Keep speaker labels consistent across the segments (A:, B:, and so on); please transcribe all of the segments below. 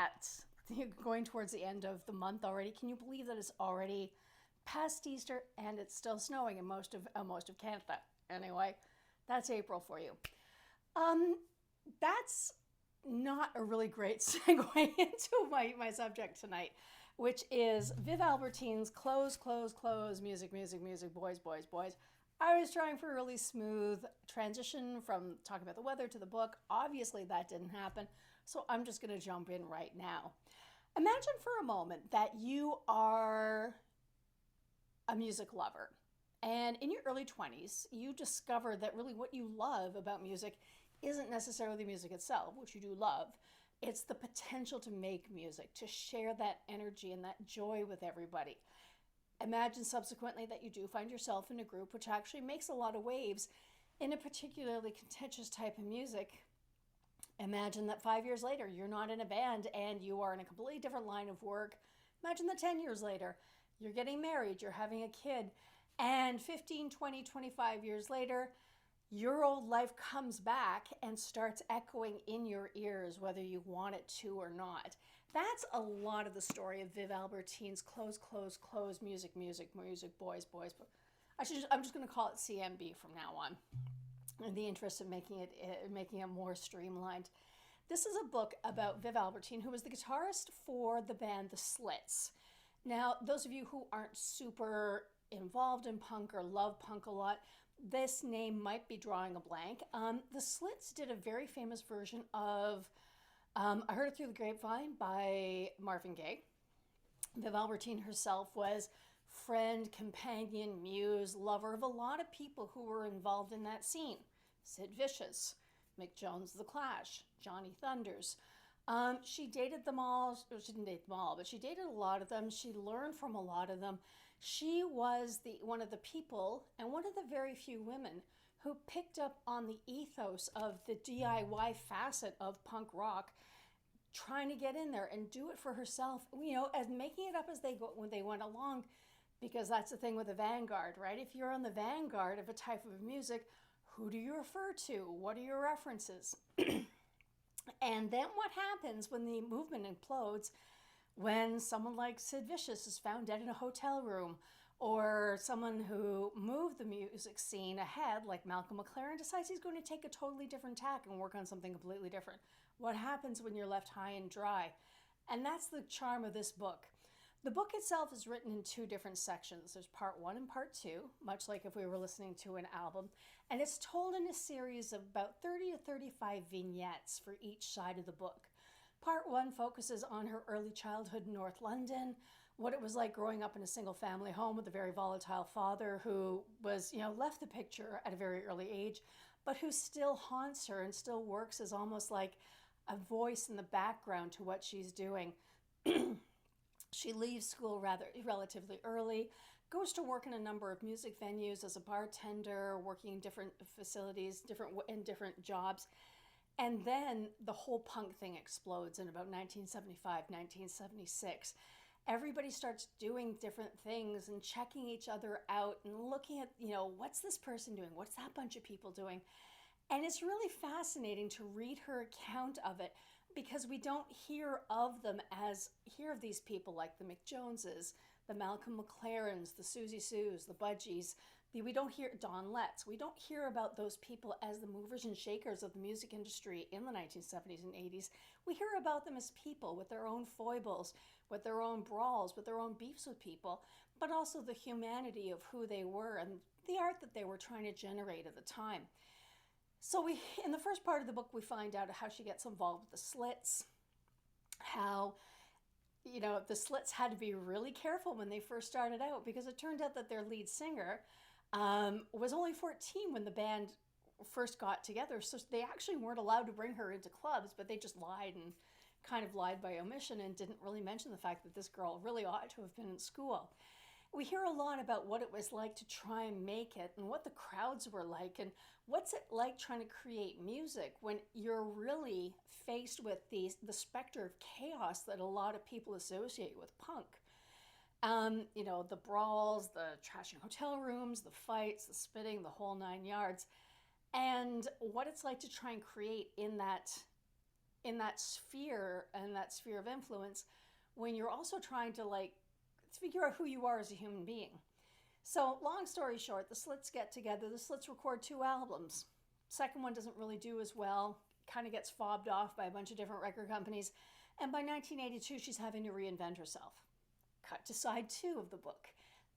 A: that going towards the end of the month already. Can you believe that it's already past Easter and it's still snowing in most of Canada? Anyway, that's April for you. That's not a really great segue into my subject tonight, which is Viv Albertine's Clothes, Clothes, Clothes, Music, Music, Music, Boys, Boys, Boys. I was trying for a really smooth transition from talking about the weather to the book. Obviously, that didn't happen, so I'm just going to jump in right now. Imagine for a moment that you are a music lover. And in your early 20s, you discover that really what you love about music isn't necessarily the music itself, which you do love. It's the potential to make music, to share that energy and that joy with everybody. Imagine subsequently that you do find yourself in a group which actually makes a lot of waves in a particularly contentious type of music. Imagine that 5 years later, you're not in a band and you are in a completely different line of work. Imagine that 10 years later, you're getting married, you're having a kid, and 15, 20, 25 years later, your old life comes back and starts echoing in your ears, whether you want it to or not. That's a lot of the story of Viv Albertine's Clothes, Clothes, Clothes, Music, Music, Music, Boys, Boys. I'm just going to call it CMB from now on, in the interest of making it more streamlined. This is a book about Viv Albertine, who was the guitarist for the band The Slits. Now, those of you who aren't super involved in punk or love punk a lot, this name might be drawing a blank. The Slits did a very famous version of I Heard It Through the Grapevine by Marvin Gaye. Viv Albertine herself was friend, companion, muse, lover of a lot of people who were involved in that scene. Sid Vicious, Mick Jones, The Clash, Johnny Thunders. She dated them all. She didn't date them all, but she dated a lot of them. She learned from a lot of them. She was one of the people and one of the very few women who picked up on the ethos of the DIY facet of punk rock, trying to get in there and do it for herself, as making it up as when they went along, because that's the thing with the vanguard, right? If you're on the vanguard of a type of music, who do you refer to? What are your references? And then what happens when the movement implodes, when someone like Sid Vicious is found dead in a hotel room, or someone who moved the music scene ahead, like Malcolm McLaren, decides he's going to take a totally different tack and work on something completely different? What happens when you're left high and dry? And that's the charm of this book. The book itself is written in two different sections. There's part one and part two, much like if we were listening to an album. And it's told in a series of about 30 to 35 vignettes for each side of the book. Part one focuses on her early childhood in North London, what it was like growing up in a single family home with a very volatile father who was, left the picture at a very early age, but who still haunts her and still works as almost like a voice in the background to what she's doing. She leaves school relatively early, goes to work in a number of music venues as a bartender, working in different facilities, in different jobs. And then the whole punk thing explodes in about 1975, 1976. Everybody starts doing different things and checking each other out and looking at, what's this person doing? What's that bunch of people doing? And it's really fascinating to read her account of it, because we don't hear of these people like the Mick Joneses, the Malcolm McLarens, the Susie Sues, the Budgies. We don't hear Don Letts. We don't hear about those people as the movers and shakers of the music industry in the 1970s and 80s. We hear about them as people with their own foibles, with their own brawls, with their own beefs with people, but also the humanity of who they were and the art that they were trying to generate at the time. So in the first part of the book, we find out how she gets involved with the Slits, how, the Slits had to be really careful when they first started out, because it turned out that their lead singer was only 14 when the band first got together. So they actually weren't allowed to bring her into clubs, but they just lied and kind of lied by omission and didn't really mention the fact that this girl really ought to have been in school. We hear a lot about what it was like to try and make it and what the crowds were like and what's it like trying to create music when you're really faced with the specter of chaos that a lot of people associate with punk. The brawls, the trashing hotel rooms, the fights, the spitting, the whole nine yards, and what it's like to try and create in that in that sphere and that sphere of influence when you're also trying to like figure out who you are as a human being. So long story short, the Slits get together. The Slits record 2 albums. Second one doesn't really do as well, kind of gets fobbed off by a bunch of different record companies. And by 1982, she's having to reinvent herself. Cut to side 2 of the book.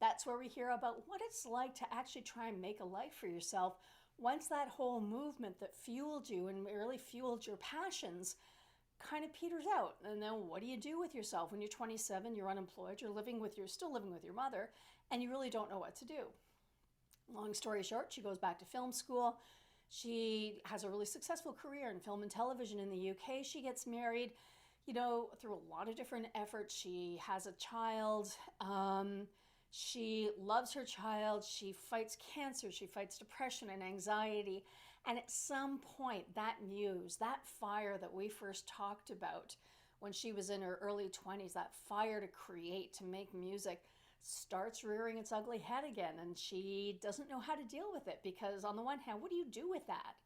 A: That's where we hear about what it's like to actually try and make a life for yourself once that whole movement that fueled you and really fueled your passions kind of peters out. And then what do you do with yourself when you're 27, you're unemployed, you're still living with your mother, and you really don't know what to do? Long story short, she goes back to film school. She has a really successful career in film and television in the UK. She gets married, through a lot of different efforts. She has a child. She loves her child. She fights cancer. She fights depression and anxiety. And at some point, that muse, that fire that we first talked about when she was in her early 20s, that fire to create, to make music, starts rearing its ugly head again. And she doesn't know how to deal with it because on the one hand, what do you do with that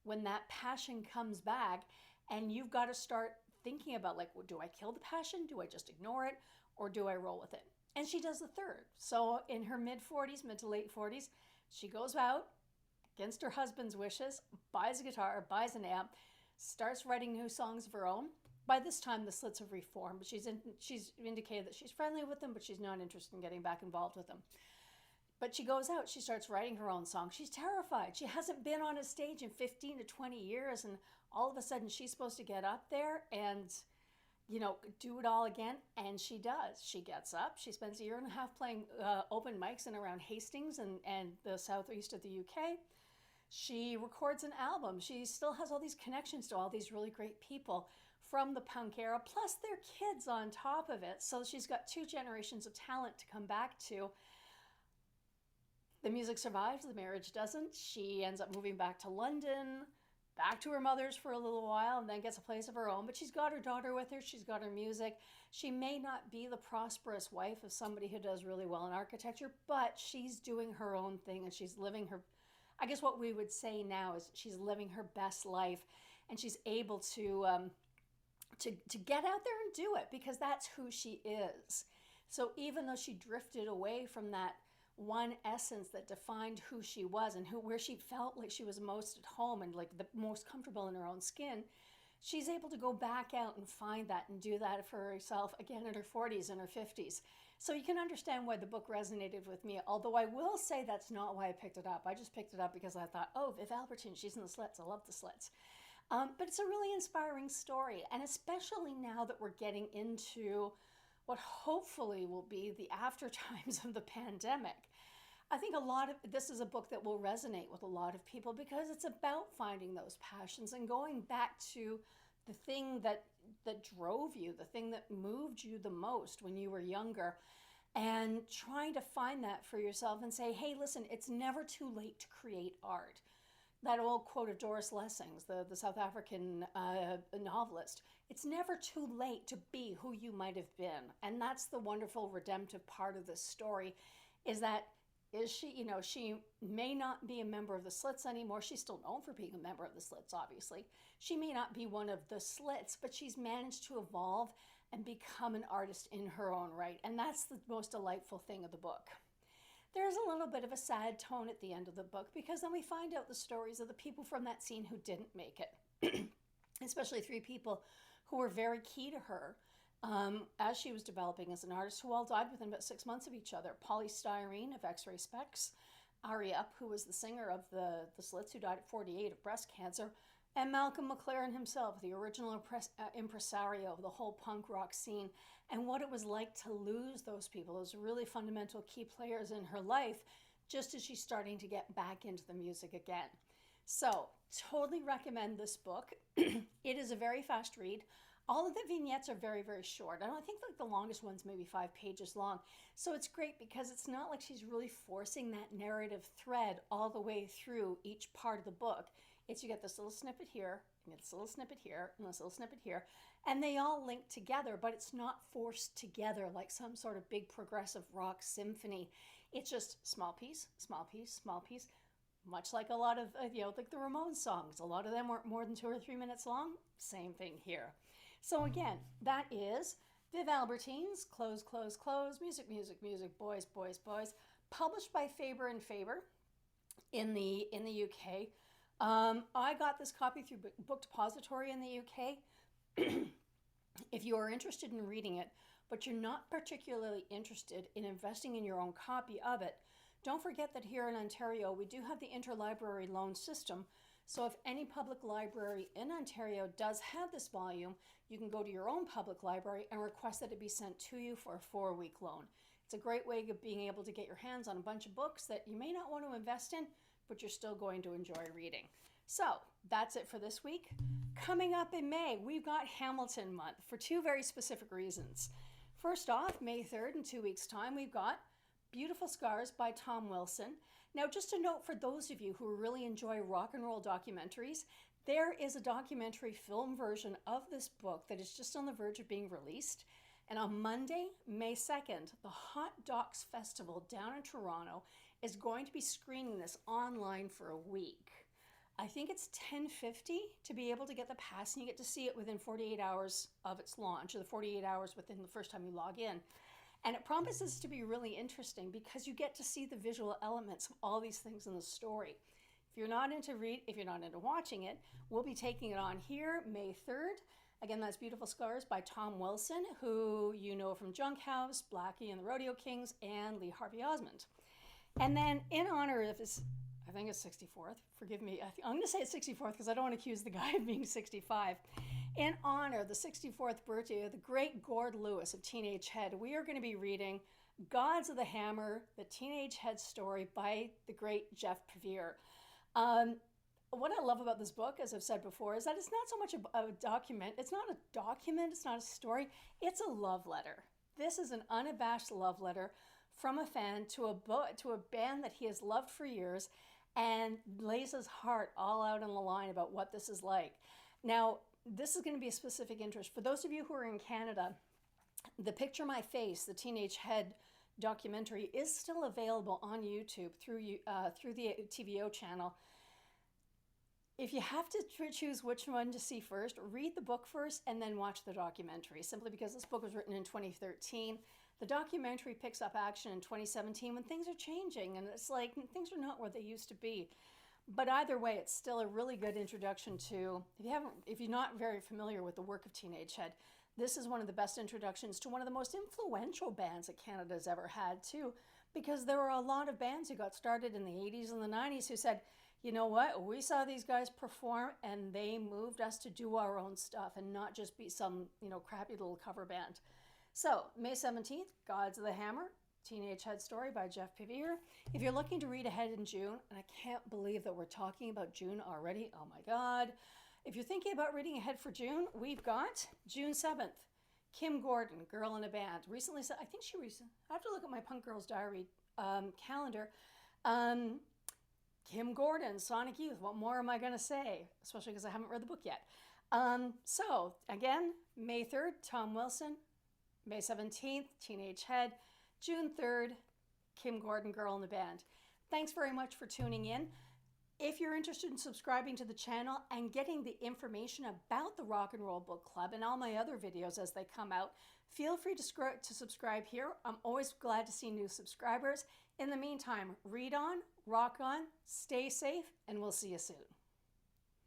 A: when that passion comes back and you've got to start thinking about like, well, do I kill the passion? Do I just ignore it? Or do I roll with it? And she does the third. So in her mid to late 40s, she goes out against her husband's wishes, buys a guitar, buys an amp, starts writing new songs of her own. By this time, the Slits have reformed, but she's indicated that she's friendly with them, but she's not interested in getting back involved with them. But she goes out, she starts writing her own songs. She's terrified. She hasn't been on a stage in 15 to 20 years, and all of a sudden she's supposed to get up there and do it all again. And she does. She gets up. She spends a year and a half playing open mics in around Hastings and the southeast of the UK. She records an album. She still has all these connections to all these really great people from the punk era, plus their kids on top of it. So she's got 2 generations of talent to come back to. The music survives, the marriage doesn't. She ends up moving back to London, back to her mother's for a little while, and then gets a place of her own. But she's got her daughter with her. She's got her music. She may not be the prosperous wife of somebody who does really well in architecture, but she's doing her own thing, and she's living her, I guess what we would say now is she's living her best life, and she's able to get out there and do it because that's who she is. So even though she drifted away from that one essence that defined who she was and where she felt like she was most at home and like the most comfortable in her own skin, she's able to go back out and find that and do that for herself again in her 40s and her 50s. So you can understand why the book resonated with me, although I will say that's not why I picked it up. I just picked it up because I thought, oh, Viv Albertine, she's in the Slits. I love the Slits. But it's a really inspiring story, and especially now that we're getting into what hopefully will be the after times of the pandemic. I think this is a book that will resonate with a lot of people because it's about finding those passions and going back to the thing that drove you, the thing that moved you the most when you were younger, and trying to find that for yourself and say, hey, listen, it's never too late to create art. That old quote of Doris Lessing's, the South African novelist, it's never too late to be who you might have been. And that's the wonderful redemptive part of this story, is that she may not be a member of the Slits anymore. She's still known for being a member of the Slits, obviously. She may not be one of the Slits, but she's managed to evolve and become an artist in her own right. And that's the most delightful thing of the book. There's a little bit of a sad tone at the end of the book because then we find out the stories of the people from that scene who didn't make it, especially 3 people who were very key to her as she was developing as an artist, who all died within about 6 months of each other. Polly Styrene of X-Ray Specs, Ari Up, who was the singer of the Slits, who died at 48 of breast cancer, and Malcolm McLaren himself, the original impresario of the whole punk rock scene, and what it was like to lose those people, those really fundamental key players in her life, just as she's starting to get back into the music again. So, totally recommend this book. It is a very fast read. All of the vignettes are very, very short. I think like the longest one's maybe 5 pages long. So it's great because it's not like she's really forcing that narrative thread all the way through each part of the book. It's you get this little snippet here, and you get this little snippet here, and this little snippet here, and they all link together, but it's not forced together like some sort of big progressive rock symphony. It's just small piece, small piece, small piece, much like a lot of, like the Ramones songs. A lot of them weren't more than 2 or 3 minutes long. Same thing here. So again, that is Viv Albertine's Close, Close, Close, Music, Music, Music, Boys, Boys, Boys, published by Faber and Faber in the UK. I got this copy through Book Depository in the UK. If you are interested in reading it, but you're not particularly interested in investing in your own copy of it, don't forget that here in Ontario, we do have the interlibrary loan system. So if any public library in Ontario does have this volume, you can go to your own public library and request that it be sent to you for a 4-week loan. It's a great way of being able to get your hands on a bunch of books that you may not want to invest in, but you're still going to enjoy reading. So that's it for this week. Coming up in May, we've got Hamilton Month for 2 very specific reasons. First off, May 3rd, in 2 weeks' time, we've got Beautiful Scars by Tom Wilson. Now, just a note for those of you who really enjoy rock and roll documentaries, there is a documentary film version of this book that is just on the verge of being released. And on Monday, May 2nd, the Hot Docs Festival down in Toronto is going to be screening this online for a week. I think it's $10.50 to be able to get the pass, and you get to see it within 48 hours of its launch, or the 48 hours within the first time you log in. And it promises to be really interesting because you get to see the visual elements of all these things in the story. If you're not into watching it, we'll be taking it on here May 3rd. Again, that's Beautiful Scars by Tom Wilson, who you know from Junk House, Blackie and the Rodeo Kings, and Lee Harvey Osmond. And then in honor of his, I think it's 64th, forgive me, I'm going to say it's 64th because I don't want to accuse the guy of being 65. In honor of the 64th birthday of the great Gord Lewis of Teenage Head, we are going to be reading Gods of the Hammer, the Teenage Head story by the great Jeff Pevier. What I love about this book, as I've said before, is that it's not so much a document. It's not a document. It's not a story. It's a love letter. This is an unabashed love letter from a fan to a band that he has loved for years, and lays his heart all out on the line about what this is like. Now, this is going to be a specific interest. For those of you who are in Canada, the Picture My Face, the Teenage Head documentary, is still available on YouTube through the TVO channel. If you have to choose which one to see first, read the book first and then watch the documentary, simply because this book was written in 2013. The documentary picks up action in 2017 when things are changing, and it's like things are not where they used to be. But either way, it's still a really good introduction to, if you're not very familiar with the work of Teenage Head, this is one of the best introductions to one of the most influential bands that Canada's ever had too, because there were a lot of bands who got started in the 80s and the 90s who said, you know what, we saw these guys perform and they moved us to do our own stuff and not just be some, crappy little cover band. So, May 17th, Gods of the Hammer, Teenage Head story by Jeff Pevier. If you're looking to read ahead in June, and I can't believe that we're talking about June already, oh my God. If you're thinking about reading ahead for June, we've got June 7th, Kim Gordon, Girl in a Band. Recently, I have to look at my Punk Girls Diary calendar. Kim Gordon, Sonic Youth, what more am I going to say? Especially because I haven't read the book yet. So, again, May 3rd, Tom Wilson. May 17th, Teenage Head. June 3rd, Kim Gordon, Girl in the Band. Thanks very much for tuning in. If you're interested in subscribing to the channel and getting the information about the Rock&Roll Book Club and all my other videos as they come out, feel free to subscribe here. I'm always glad to see new subscribers. In the meantime, read on, rock on, stay safe, and we'll see you soon.